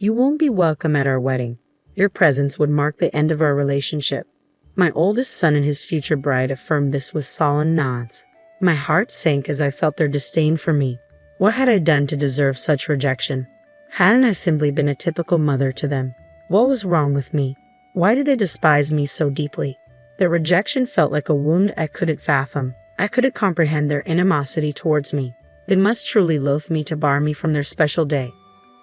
You won't be welcome at our wedding. Your presence would mark the end of our relationship." My oldest son and his future bride affirmed this with solemn nods. My heart sank as I felt their disdain for me. What had I done to deserve such rejection? Hadn't I simply been a typical mother to them? What was wrong with me? Why did they despise me so deeply? Their rejection felt like a wound I couldn't fathom. I couldn't comprehend their animosity towards me. They must truly loathe me to bar me from their special day.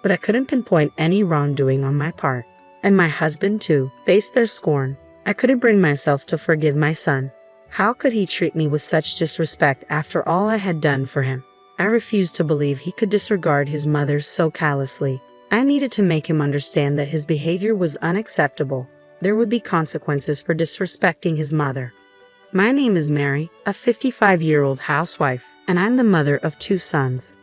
But I couldn't pinpoint any wrongdoing on my part. And my husband, too, faced their scorn. I couldn't bring myself to forgive my son. How could he treat me with such disrespect after all I had done for him? I refused to believe he could disregard his mother so callously. I needed to make him understand that his behavior was unacceptable. There would be consequences for disrespecting his mother. My name is Mary, a 55-year-old housewife, and I'm the mother of 2 sons.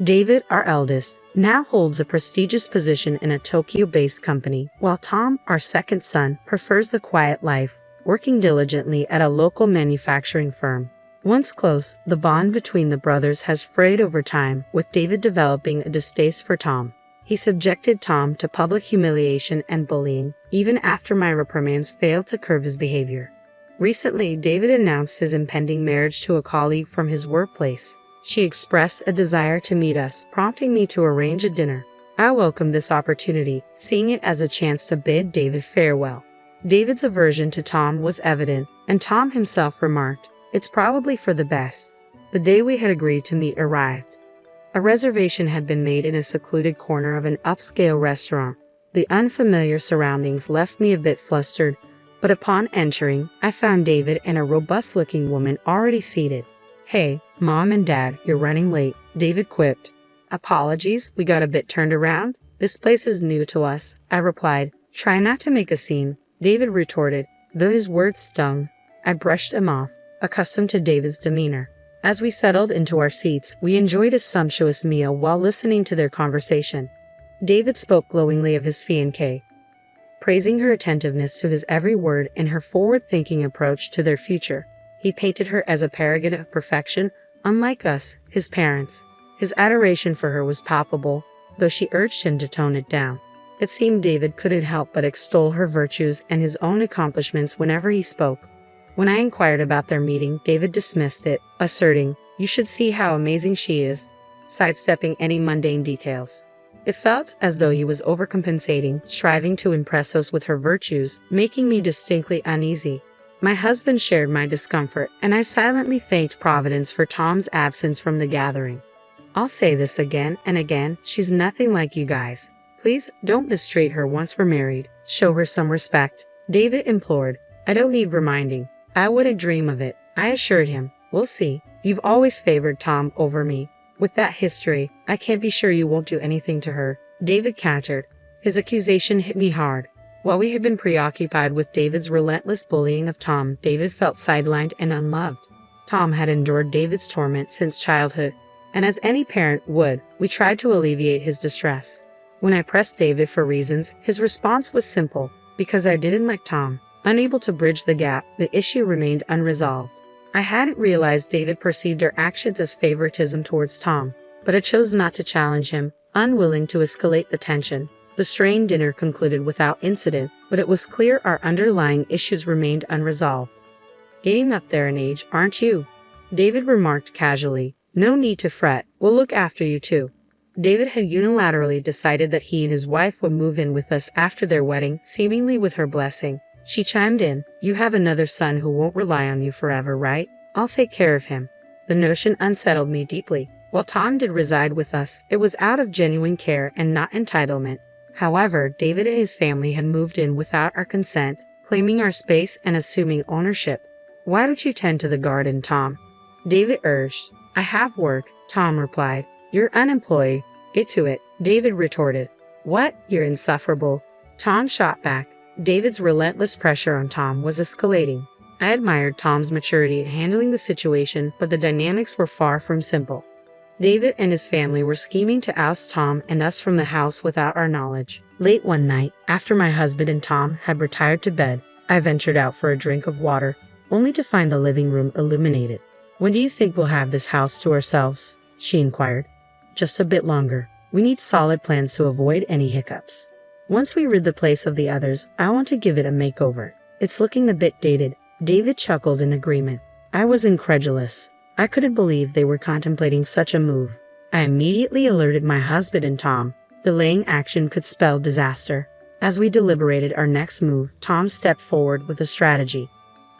David, our eldest, now holds a prestigious position in a Tokyo-based company, while Tom, our second son, prefers the quiet life, working diligently at a local manufacturing firm. Once close, the bond between the brothers has frayed over time, with David developing a distaste for Tom. He subjected Tom to public humiliation and bullying, even after my reprimands failed to curb his behavior. Recently, David announced his impending marriage to a colleague from his workplace. She expressed a desire to meet us, prompting me to arrange a dinner. I welcomed this opportunity, seeing it as a chance to bid David farewell. David's aversion to Tom was evident, and Tom himself remarked, "It's probably for the best." The day we had agreed to meet arrived. A reservation had been made in a secluded corner of an upscale restaurant. The unfamiliar surroundings left me a bit flustered, but upon entering, I found David and a robust-looking woman already seated. "Hey, Mom and Dad, you're running late," David quipped. "Apologies, we got a bit turned around. This place is new to us," I replied. "Try not to make a scene," David retorted, though his words stung. I brushed him off, accustomed to David's demeanor. As we settled into our seats, we enjoyed a sumptuous meal while listening to their conversation. David spoke glowingly of his fiancée, praising her attentiveness to his every word and her forward-thinking approach to their future. He painted her as a paragon of perfection, unlike us, his parents. His adoration for her was palpable, though she urged him to tone it down. It seemed David couldn't help but extol her virtues and his own accomplishments whenever he spoke. When I inquired about their meeting, David dismissed it, asserting, "You should see how amazing she is," sidestepping any mundane details. It felt as though he was overcompensating, striving to impress us with her virtues, making me distinctly uneasy. My husband shared my discomfort, and I silently thanked Providence for Tom's absence from the gathering. "I'll say this again and again, she's nothing like you guys. Please don't mistreat her once we're married. Show her some respect," David implored. "I don't need reminding. I wouldn't dream of it," I assured him. "We'll see. You've always favored Tom over me. With that history, I can't be sure you won't do anything to her," David countered. His accusation hit me hard. While we had been preoccupied with David's relentless bullying of Tom, David felt sidelined and unloved. Tom had endured David's torment since childhood, and as any parent would, we tried to alleviate his distress. When I pressed David for reasons, his response was simple: because I didn't like Tom. Unable to bridge the gap, the issue remained unresolved. I hadn't realized David perceived our actions as favoritism towards Tom, but I chose not to challenge him, unwilling to escalate the tension. The strained dinner concluded without incident, but it was clear our underlying issues remained unresolved. "Getting up there in age, aren't you?" David remarked casually. "No need to fret, we'll look after you too." David had unilaterally decided that he and his wife would move in with us after their wedding, seemingly with her blessing. She chimed in, "You have another son who won't rely on you forever, right? I'll take care of him." The notion unsettled me deeply. While Tom did reside with us, it was out of genuine care and not entitlement. However, David and his family had moved in without our consent, claiming our space and assuming ownership. "Why don't you tend to the garden, Tom?" David urged. "I have work," Tom replied. "You're unemployed. Get to it," David retorted. "What? You're insufferable," Tom shot back. David's relentless pressure on Tom was escalating. I admired Tom's maturity in handling the situation, but the dynamics were far from simple. David and his family were scheming to oust Tom and us from the house without our knowledge. Late one night, after my husband and Tom had retired to bed, I ventured out for a drink of water, only to find the living room illuminated. "When do you think we'll have this house to ourselves?" she inquired. "Just a bit longer," We need solid plans to avoid any hiccups. Once we rid the place of the others, I want to give it a makeover. It's looking a bit dated." David chuckled in agreement. I was incredulous. I couldn't believe they were contemplating such a move. I immediately alerted my husband and Tom. Delaying action could spell disaster. As we deliberated our next move, Tom stepped forward with a strategy.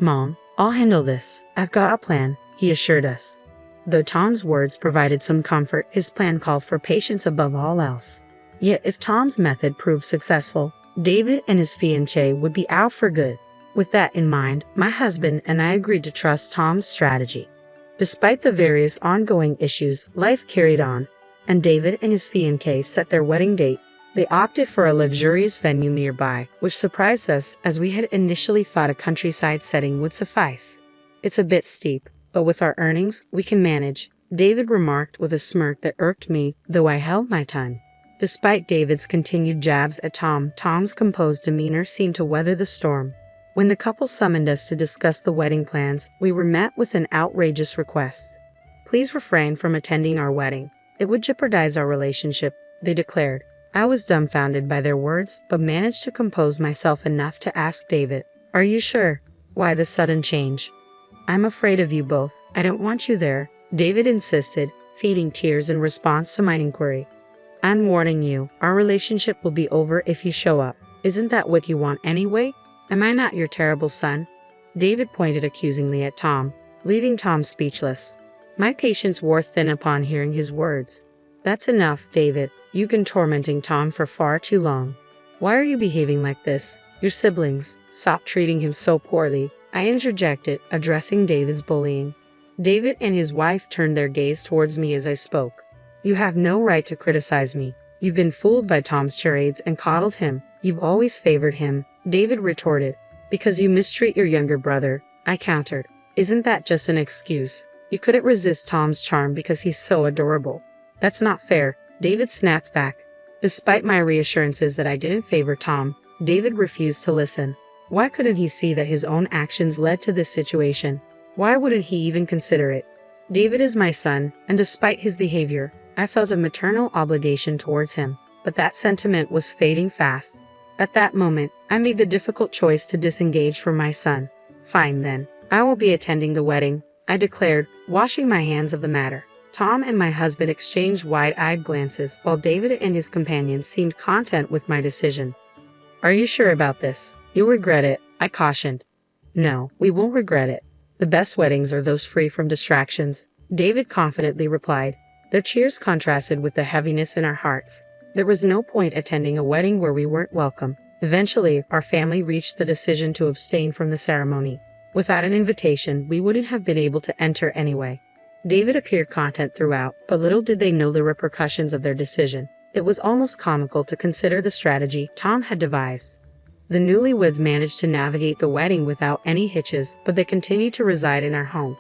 "Mom, I'll handle this. I've got a plan," he assured us. Though Tom's words provided some comfort, his plan called for patience above all else. Yet if Tom's method proved successful, David and his fiancée would be out for good. With that in mind, my husband and I agreed to trust Tom's strategy. Despite the various ongoing issues, life carried on, and David and his fiancée set their wedding date. They opted for a luxurious venue nearby, which surprised us as we had initially thought a countryside setting would suffice. "It's a bit steep, but with our earnings, we can manage," David remarked with a smirk that irked me, though I held my tongue. Despite David's continued jabs at Tom, Tom's composed demeanor seemed to weather the storm. When the couple summoned us to discuss the wedding plans, we were met with an outrageous request. "Please refrain from attending our wedding. It would jeopardize our relationship," they declared. I was dumbfounded by their words, but managed to compose myself enough to ask David, "Are you sure? Why the sudden change?" "I'm afraid of you both. I don't want you there," David insisted, feeding tears in response to my inquiry. "I'm warning you, our relationship will be over if you show up. Isn't that what you want anyway? Am I not your terrible son?" David pointed accusingly at Tom, leaving Tom speechless. My patience wore thin upon hearing his words. "That's enough, David. You've been tormenting Tom for far too long. Why are you behaving like this? Your siblings stopped treating him so poorly," I interjected, addressing David's bullying. David and his wife turned their gaze towards me as I spoke. "You have no right to criticize me. You've been fooled by Tom's charades and coddled him. You've always favored him," David retorted. "Because you mistreat your younger brother," I countered. "Isn't that just an excuse? You couldn't resist Tom's charm because he's so adorable." "That's not fair," David snapped back. Despite my reassurances that I didn't favor Tom, David refused to listen. Why couldn't he see that his own actions led to this situation? Why wouldn't he even consider it? David is my son, and despite his behavior, I felt a maternal obligation towards him, but that sentiment was fading fast. At that moment, I made the difficult choice to disengage from my son. "Fine then, I will be attending the wedding," I declared, washing my hands of the matter. Tom and my husband exchanged wide-eyed glances, while David and his companion seemed content with my decision. "Are you sure about this? You'll regret it," I cautioned. "No, we won't regret it. The best weddings are those free from distractions," David confidently replied. Their cheers contrasted with the heaviness in our hearts. There was no point attending a wedding where we weren't welcome. Eventually, our family reached the decision to abstain from the ceremony. Without an invitation, we wouldn't have been able to enter anyway. David appeared content throughout, but little did they know the repercussions of their decision. It was almost comical to consider the strategy Tom had devised. The newlyweds managed to navigate the wedding without any hitches, but they continued to reside in our home.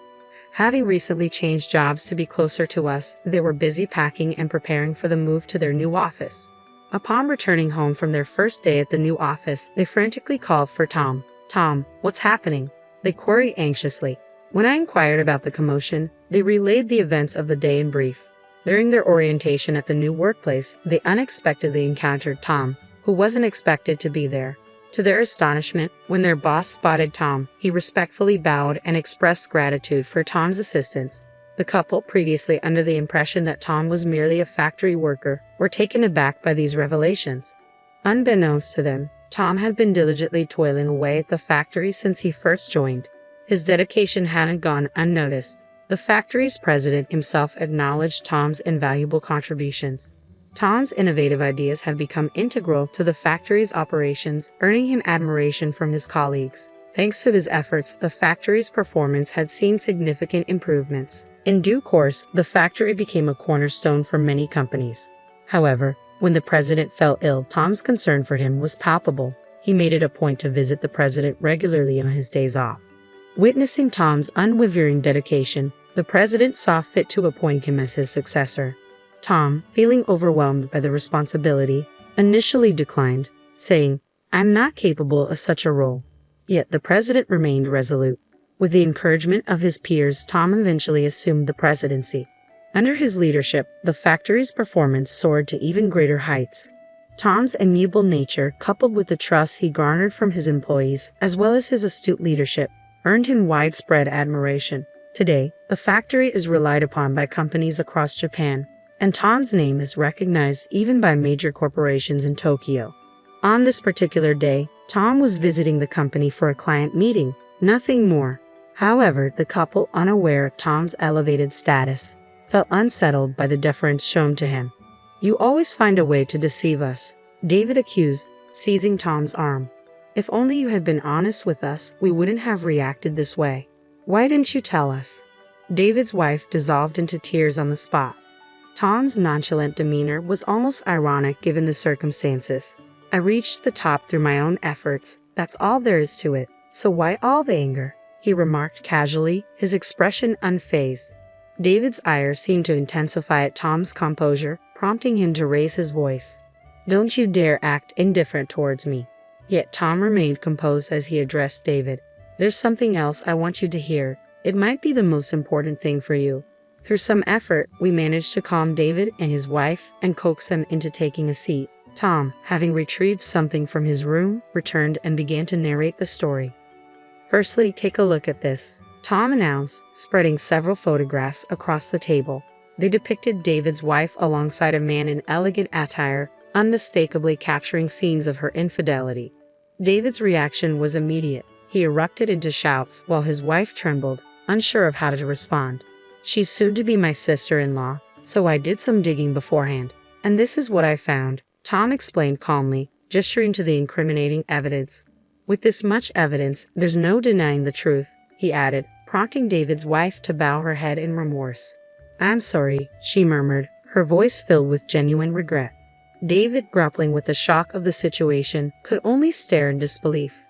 Having recently changed jobs to be closer to us, they were busy packing and preparing for the move to their new office. Upon returning home from their first day at the new office, they frantically called for Tom. "Tom, what's happening?" they queried anxiously. When I inquired about the commotion, they relayed the events of the day in brief. During their orientation at the new workplace, they unexpectedly encountered Tom, who wasn't expected to be there. To their astonishment, when their boss spotted Tom, he respectfully bowed and expressed gratitude for Tom's assistance. The couple, previously under the impression that Tom was merely a factory worker, were taken aback by these revelations. Unbeknownst to them, Tom had been diligently toiling away at the factory since he first joined. His dedication hadn't gone unnoticed. The factory's president himself acknowledged Tom's invaluable contributions. Tom's innovative ideas had become integral to the factory's operations, earning him admiration from his colleagues. Thanks to his efforts, the factory's performance had seen significant improvements. In due course, the factory became a cornerstone for many companies. However, when the president fell ill, Tom's concern for him was palpable. He made it a point to visit the president regularly on his days off. Witnessing Tom's unwavering dedication, the president saw fit to appoint him as his successor. Tom, feeling overwhelmed by the responsibility, initially declined, saying, "I'm not capable of such a role." Yet the president remained resolute. With the encouragement of his peers, Tom eventually assumed the presidency. Under his leadership, the factory's performance soared to even greater heights. Tom's amiable nature, coupled with the trust he garnered from his employees, as well as his astute leadership, earned him widespread admiration. Today, the factory is relied upon by companies across Japan, and Tom's name is recognized even by major corporations in Tokyo. On this particular day, Tom was visiting the company for a client meeting, nothing more. However, the couple, unaware of Tom's elevated status, felt unsettled by the deference shown to him. "You always find a way to deceive us," David accused, seizing Tom's arm. "If only you had been honest with us, we wouldn't have reacted this way. Why didn't you tell us?" David's wife dissolved into tears on the spot. Tom's nonchalant demeanor was almost ironic given the circumstances. "I reached the top through my own efforts, that's all there is to it, so why all the anger?" he remarked casually, his expression unfazed. David's ire seemed to intensify at Tom's composure, prompting him to raise his voice. "Don't you dare act indifferent towards me." Yet Tom remained composed as he addressed David. "There's something else I want you to hear. It might be the most important thing for you." Through some effort, we managed to calm David and his wife and coax them into taking a seat. Tom, having retrieved something from his room, returned and began to narrate the story. "Firstly, take a look at this," Tom announced, spreading several photographs across the table. They depicted David's wife alongside a man in elegant attire, unmistakably capturing scenes of her infidelity. David's reaction was immediate. He erupted into shouts while his wife trembled, unsure of how to respond. "She's soon to be my sister-in-law, so I did some digging beforehand, and this is what I found," Tom explained calmly, gesturing to the incriminating evidence. "With this much evidence, there's no denying the truth," he added, prompting David's wife to bow her head in remorse. "I'm sorry," she murmured, her voice filled with genuine regret. David, grappling with the shock of the situation, could only stare in disbelief.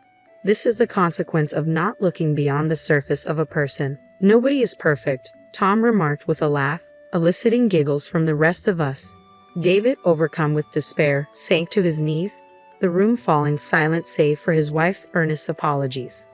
"This is the consequence of not looking beyond the surface of a person. Nobody is perfect," Tom remarked with a laugh, eliciting giggles from the rest of us. David, overcome with despair, sank to his knees, the room falling silent save for his wife's earnest apologies.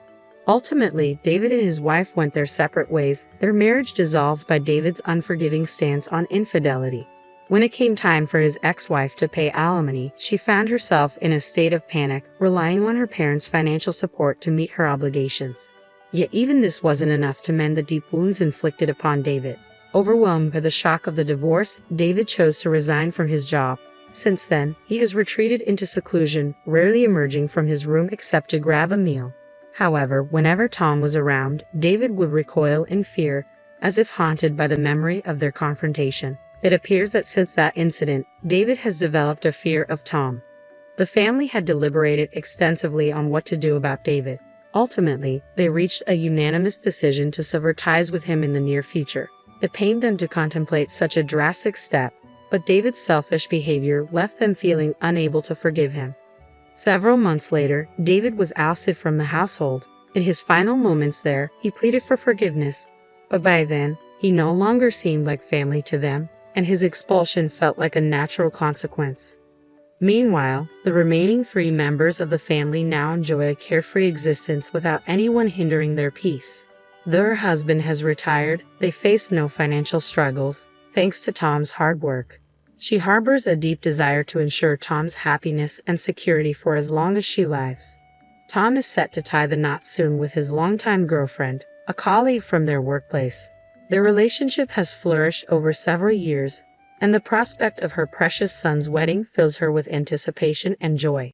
Ultimately, David and his wife went their separate ways, their marriage dissolved by David's unforgiving stance on infidelity. When it came time for his ex-wife to pay alimony, she found herself in a state of panic, relying on her parents' financial support to meet her obligations. Yet even this wasn't enough to mend the deep wounds inflicted upon David. Overwhelmed by the shock of the divorce, David chose to resign from his job. Since then, he has retreated into seclusion, rarely emerging from his room except to grab a meal. However, whenever Tom was around, David would recoil in fear, as if haunted by the memory of their confrontation. It appears that since that incident, David has developed a fear of Tom. The family had deliberated extensively on what to do about David. Ultimately, they reached a unanimous decision to sever ties with him in the near future. It pained them to contemplate such a drastic step, but David's selfish behavior left them feeling unable to forgive him. Several months later, David was ousted from the household. In his final moments there, he pleaded for forgiveness, but by then, he no longer seemed like family to them, and his expulsion felt like a natural consequence. Meanwhile, the remaining 3 members of the family now enjoy a carefree existence without anyone hindering their peace. Though her husband has retired, they face no financial struggles, thanks to Tom's hard work. She harbors a deep desire to ensure Tom's happiness and security for as long as she lives. Tom is set to tie the knot soon with his longtime girlfriend, a colleague from their workplace. Their relationship has flourished over several years, and the prospect of her precious son's wedding fills her with anticipation and joy.